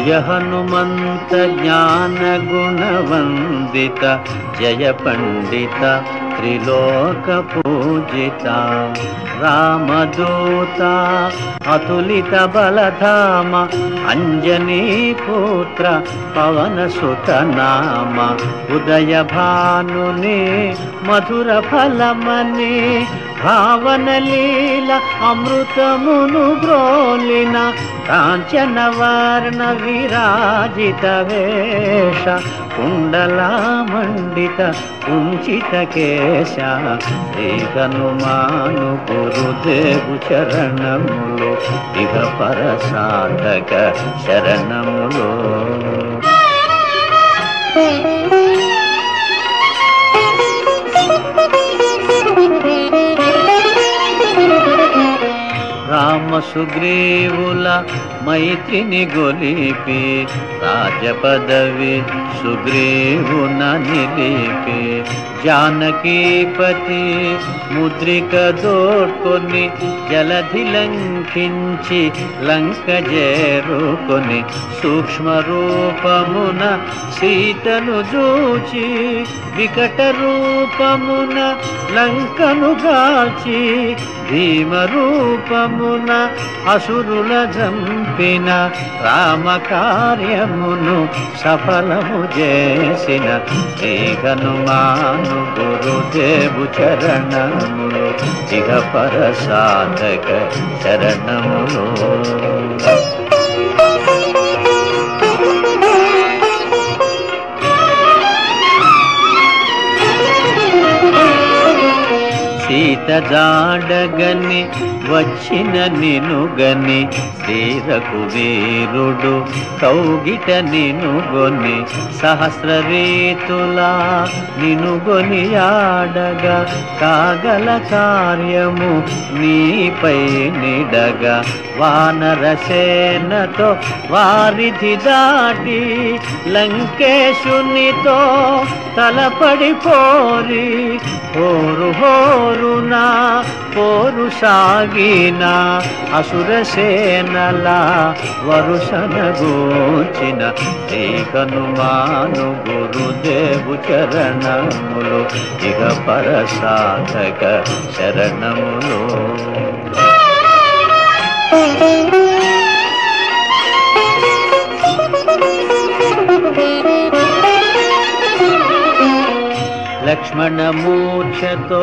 జయ హనుమంత జ్ఞాన గుణవందిత జయ పండిత త్రిలోక పూజిత రామదూత అతులిత బలధామ అంజనీ పుత్ర పవన సుత నామ ఉదయ భానుని మధుర ఫలమని భావన లీల అమృతమును బ్రోలిన కాంచన వర్ణ విరాజిత వేష కుండలా మండిత కుంచిత కేశ శ్రీ హనుమాను గురుదేవు చరణములు ఇహ పర సాధక శరణములో. రామ సుగ్రీవుల మైత్రిని గొలిపి రాజపదవి సుగ్రీవున నిలిపి జానకీపతి ముద్రిక దోడ్కొని జలధి లంకించి లంక చేరుకొని సూక్ష్మ రూపమున సీతను చూచి వికట రూపమున లంకను గాచి భీమ రూపమున అసురుల జంపిన రామ కార్యమును సఫలము చేసిన శ్రీ హనుమాను గురుదేవు చరణములు ఇహ పర సాధక శరణములు. సీత జాడగని వచ్చిన నినుగని శ్రీ రఘువీరుడు కౌగిట నినుగొని సహస్ర రీతులా నినుగొని ఆడగా కాగల కార్యము నీపై నిడగా వానరసేనతో వారిధి దాటి లంకేశునితో తలపడిపోరి హోరు హోరునా పోరు సాగిన అసురసేనల వరుసన గోచిన శ్రీ హనుమాను గురుదేవు చరణములు ఇహ పర సాధక శరణములు. లక్ష్మణ మూర్ఛతో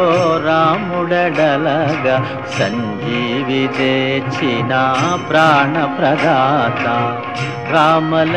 రాముడడలగా సంజీవి తెచ్చిన ప్రాణ ప్రదాత రామల